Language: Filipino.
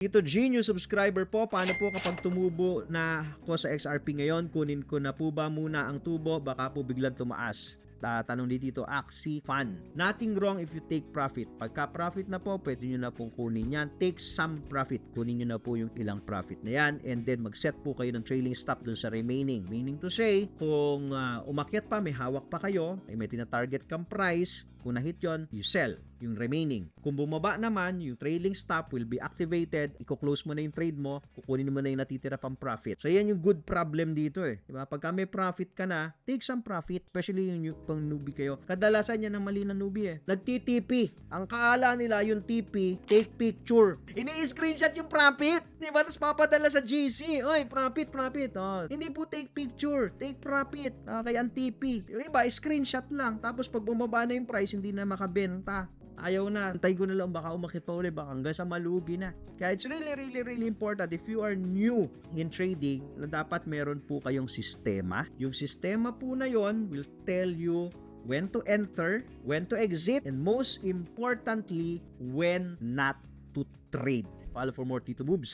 Tito G, new subscriber po. Paano po kapag tumubo na ako sa XRP ngayon? Kunin ko na po ba muna ang tubo? Baka po biglang tumaas. Tanong dito, Axie Fan. Nothing wrong if you take profit. Pagka profit na po, pwede nyo na pong kunin yan. Take some profit. Kunin nyo na po yung ilang profit na yan. And then mag-set po kayo ng trailing stop dun sa remaining. Meaning to say, kung umakyat pa, may hawak pa kayo, may tina-target kang price, kung na-hit yun, you sell yung remaining. Kung bumaba naman, yung trailing stop will be activated, i-close mo na yung trade mo, kukunin mo na yung natitira pang profit. So, yan yung good problem dito eh. Diba? Pagka may profit ka na, take some profit, especially yung pang newbie kayo. Kadalasan yan ang mali ng newbie eh. Nag-TTP. Ang kaala nila yung TP, take picture. Ini-screenshot yung profit. Diba? Tapos papadala sa GC. Oy, profit. Oh. Hindi po take picture, take profit. Okay, ang TP. Yung iba, screenshot lang. Tapos pag bumaba na yung price, hindi na makabenta. Ayaw na. Antay ko na lang baka umakit pa ulit. Baka hanggang sa malugi na. Kaya it's really important if you are new in trading na dapat meron po kayong sistema. Yung sistema po na yon will tell you when to enter, when to exit, and most importantly, when not to trade. Follow for more Tito Moves.